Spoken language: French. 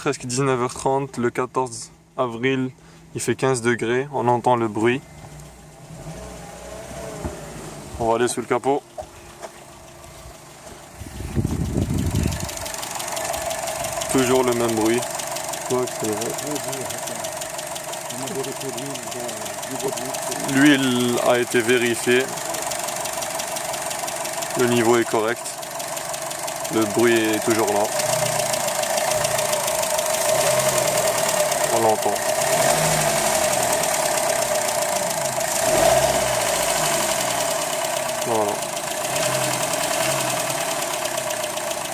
presque 19h30, le 14 avril, il fait 15 degrés, on entend le bruit. On va aller sous le capot. Toujours le même bruit. L'huile a été vérifiée. Le niveau est correct. Le bruit est toujours là. On l'entend.